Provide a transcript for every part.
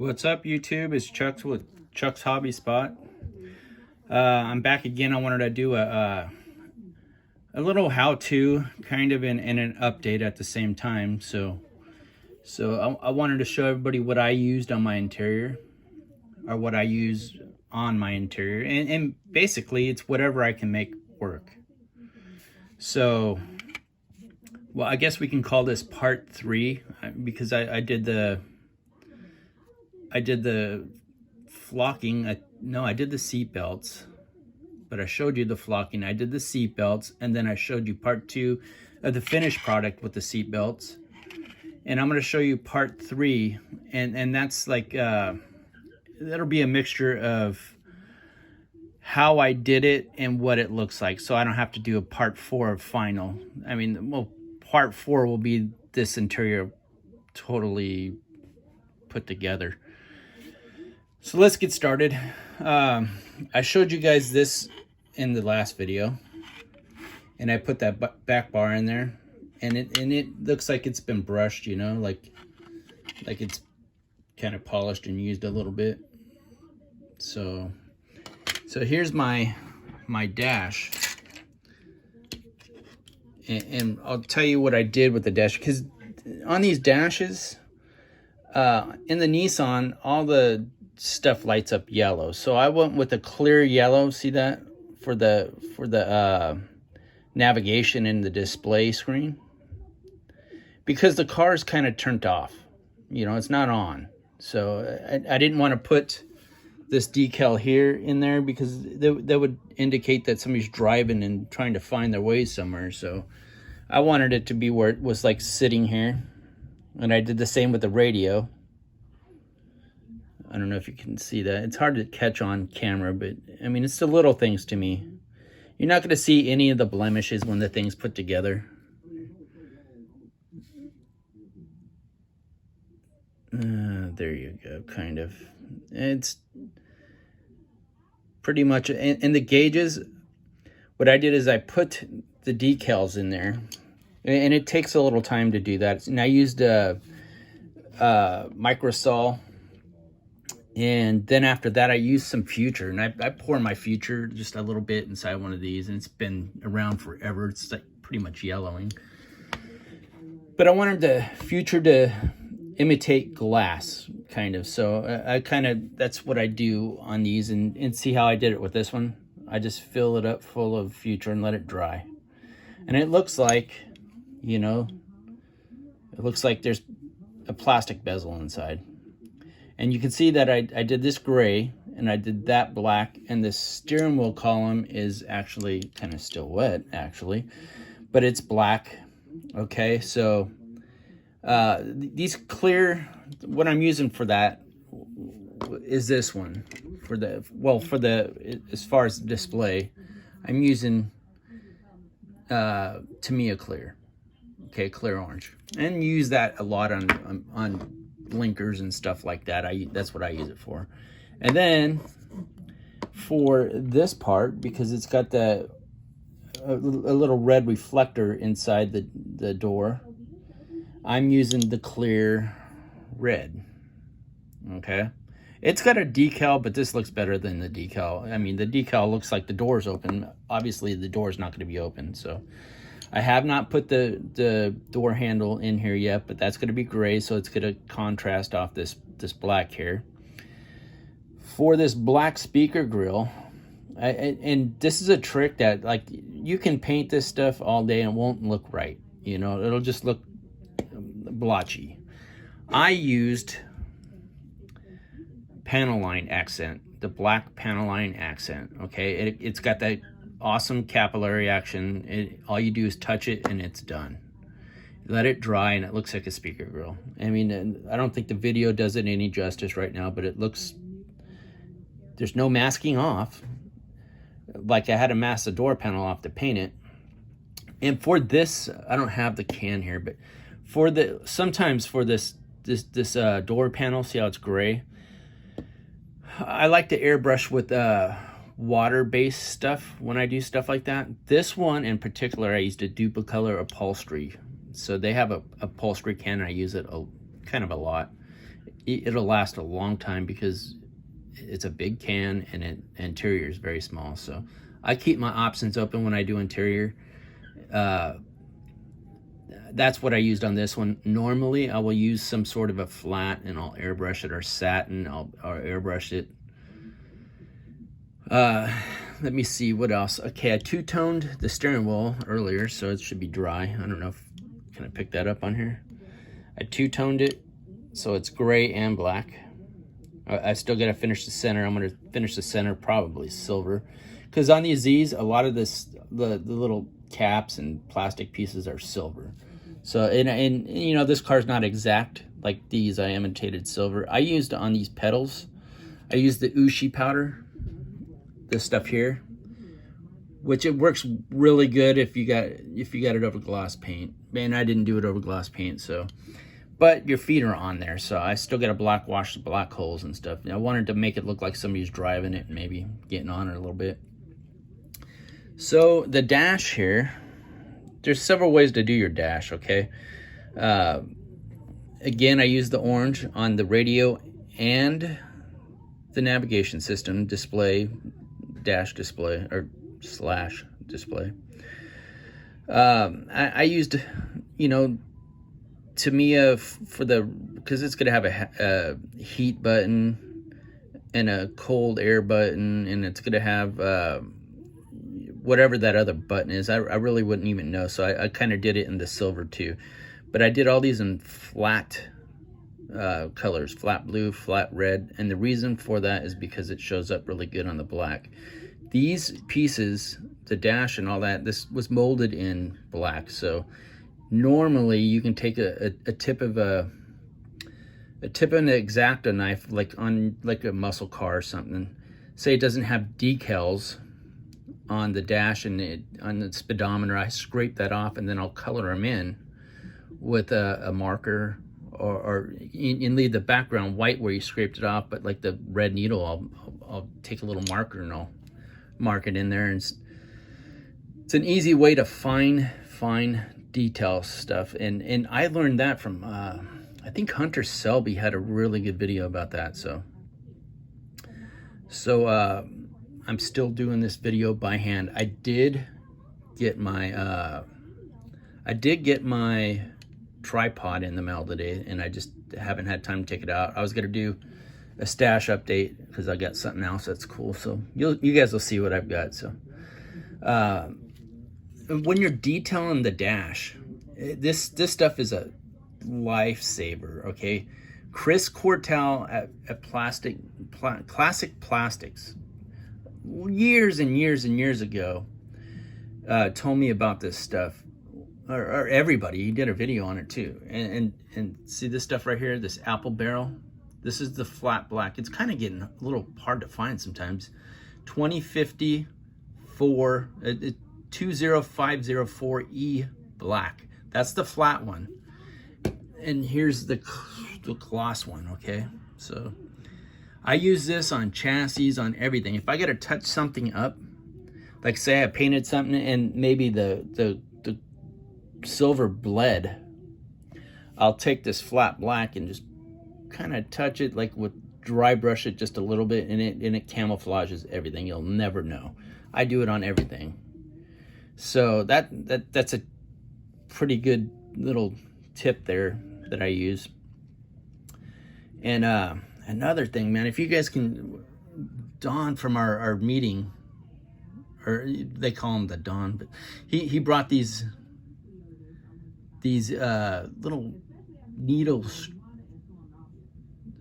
What's up, YouTube? It's Chucks with Chuck's Hobby Spot. I'm back again. I wanted to do a little how-to, kind of in an update at the same time. So I wanted to show everybody what I used on my interior, or what I use on my interior, and basically it's whatever I can make work. So, well, I guess we can call this part 3 because I did the flocking. I did the seat belts, but I showed you the flocking. I did the seat belts, and then I showed you part 2 of the finished product with the seat belts. And I'm going to show you part 3, and that's like that'll be a mixture of how I did it and what it looks like, so I don't have to do a part 4 of final. I mean, well, part 4 will be this interior totally put together. So let's get started. I showed you guys this in the last video, and I put that back bar in there, and it looks like it's been brushed, you know, like it's kind of polished and used a little bit. So here's my dash, and I'll tell you what I did with the dash, because on these dashes in the Nissan, all the stuff lights up yellow, so I went with a clear yellow. See that for the navigation in the display screen, because the car is kind of turned off, you know, it's not on. So I didn't want to put this decal here in there, because that would indicate that somebody's driving and trying to find their way somewhere. So I wanted it to be where it was like sitting here, and I did the same with the radio. I don't know if you can see that. It's hard to catch on camera, but I mean, it's the little things to me. You're not going to see any of the blemishes when the thing's put together. There you go, kind of. It's pretty much, and the gauges, what I did is I put the decals in there, and it takes a little time to do that. And I used a Microsol. And then after that, I used some Future, and I pour my Future just a little bit inside one of these, and it's been around forever. It's like pretty much yellowing. But I wanted the Future to imitate glass, kind of. So I kind of, that's what I do on these, and see how I did it with this one. I just fill it up full of Future and let it dry. And it looks like, you know, it looks like there's a plastic bezel inside. And you can see that I did this gray, and I did that black, and the steering wheel column is actually kind of still wet, actually, but it's black. Okay, so these clear, what I'm using for that is this one. For the as far as display, I'm using Tamiya Clear. Okay, clear orange, and use that a lot on blinkers and stuff like that. That's what I use it for. And then for this part, because it's got a little red reflector inside the door, I'm using the clear red. Okay, it's got a decal, but this looks better than the decal. I mean, the decal looks like the door's open. Obviously the door's not going to be open, so I have not put the door handle in here yet, but that's going to be gray, so it's going to contrast off this black here. For this black speaker grill, and this is a trick that, like, you can paint this stuff all day and it won't look right. You know, it'll just look blotchy. I used Panaline Accent, the black Panaline Accent. Okay, it's got that awesome capillary action. All you do is touch it and it's done. Let it dry and it looks like a speaker grill. I mean, I don't think the video does it any justice right now, but it looks, there's no masking off. Like, I had to mask the door panel off to paint it. And for this, I don't have the can here, but for sometimes for this door panel, see how it's gray? I like to airbrush with water-based stuff when I do stuff like that. This one in particular, I used a Duplicolor upholstery. So they have a upholstery can, and I use it kind of a lot. it'll last a long time because it's a big can and interior is very small. So I keep my options open when I do interior. That's what I used on this one. Normally I will use some sort of a flat and I'll airbrush it, or satin, I'll airbrush it. Let me see what else. Okay, I two-toned the steering wheel earlier, so it should be dry. I don't know if, can I pick that up on here? I two-toned it, so it's gray and black. I still gotta finish the center. I'm gonna finish the center probably silver, because on these Z's, a lot of this, the little caps and plastic pieces are silver. So, and you know, this car's not exact like these. I imitated silver. I used on these pedals, I used the Ushi powder, this stuff here, which it works really good if you got it over gloss paint. Man, I didn't do it over gloss paint, so. But your feet are on there, so I still got to black wash the black holes and stuff. I wanted to make it look like somebody's driving it and maybe getting on it a little bit. So the dash here, there's several ways to do your dash, okay? Again, I use the orange on the radio and the navigation system display, dash display, or slash display. I used, you know, Tamiya for the, because it's going to have a heat button and a cold air button, and it's going to have whatever that other button is. I really wouldn't even know, so I kind of did it in the silver too. But I did all these in flat colors, flat blue, flat red, and the reason for that is because it shows up really good on the black. These pieces, the dash and all that, this was molded in black, so normally you can take a tip of an X-Acto knife, like on a muscle car or something. Say it doesn't have decals on the dash and on the speedometer. I scrape that off and then I'll color them in with a marker, or you leave the background white where you scraped it off, but like the red needle, I'll take a little marker and I'll mark it in there. And it's an easy way to fine detail stuff, and I learned that from I think Hunter Selby had a really good video about that. So I'm still doing this video by hand. I did get my tripod in the mail today, and I just haven't had time to take it out. I was gonna do a stash update because I got something else that's cool, so you guys will see what I've got. So when you're detailing the dash, this stuff is a lifesaver, okay? Chris Cortell at Classic Plastics, years and years and years ago, told me about this stuff, or everybody. He did a video on it too. And see this stuff right here, this apple barrel. This is the flat black. It's kind of getting a little hard to find sometimes. 2054. 20504E black. That's the flat one. And here's the gloss one, okay? So I use this on chassis, on everything. If I got to touch something up, like say I painted something and maybe the silver bled, I'll take this flat black and just kind of touch it, like with dry brush it just a little bit, and it camouflages everything. You'll never know. I do it on everything. So that's a pretty good little tip there that I use. And another thing, man, if you guys can, Don from our meeting, or they call him the Don, but he brought these little needles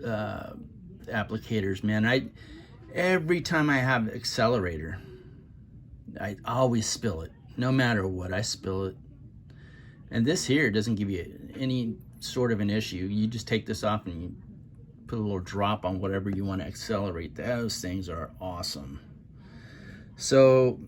applicators, man. Every time I have accelerator, I always spill it. No matter what, I spill it. And this here doesn't give you any sort of an issue. You just take this off and you put a little drop on whatever you want to accelerate. Those things are awesome. So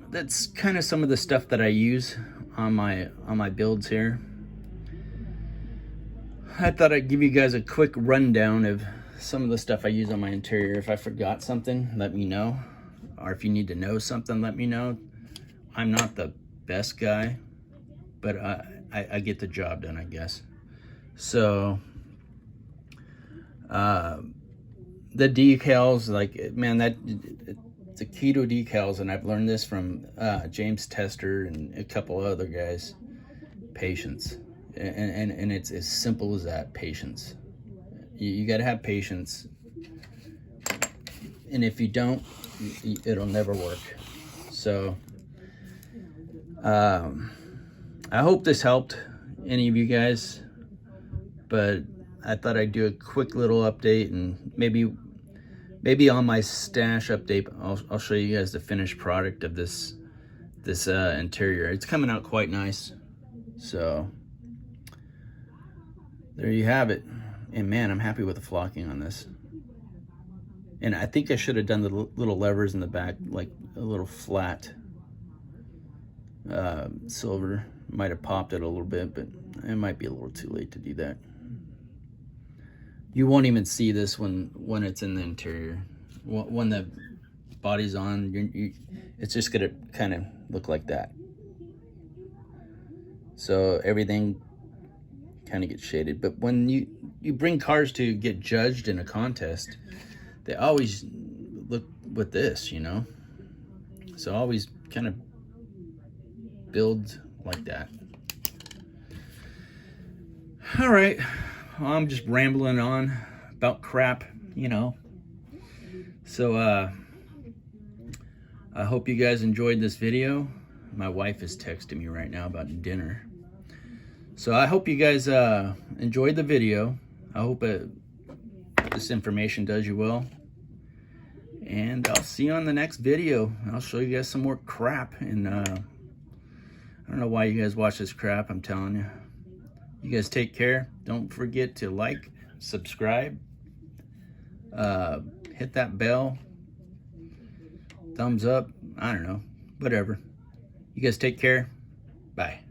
that's kind of some of the stuff that I use on my builds here. I thought I'd give you guys a quick rundown of some of the stuff I use on my interior. If I forgot something, let me know. Or if you need to know something, let me know. I'm not the best guy, but I get the job done, I guess. So The decals, like, man, the keto decals, and I've learned this from James Tester and a couple other guys. Patience, and it's as simple as that. Patience. You got to have patience, and if you don't, it'll never work. So I hope this helped any of you guys, but I thought I'd do a quick little update, and maybe on my stash update, I'll show you guys the finished product of this interior. It's coming out quite nice. So there you have it. And man, I'm happy with the flocking on this. And I think I should have done the little levers in the back, like a little flat silver. Might have popped it a little bit, but it might be a little too late to do that. You won't even see this when it's in the interior. When the body's on, it's just gonna kind of look like that. So everything kind of gets shaded. But when you bring cars to get judged in a contest, they always look with this, you know? So always kind of build like that. All right, well, I'm just rambling on about crap, you know? So I hope you guys enjoyed this video. My wife is texting me right now about dinner. So I hope you guys enjoyed the video. I hope this information does you well. And I'll see you on the next video. I'll show you guys some more crap. And I don't know why you guys watch this crap, I'm telling you. You guys take care. Don't forget to like, subscribe, hit that bell, thumbs up, I don't know, whatever. You guys take care. Bye.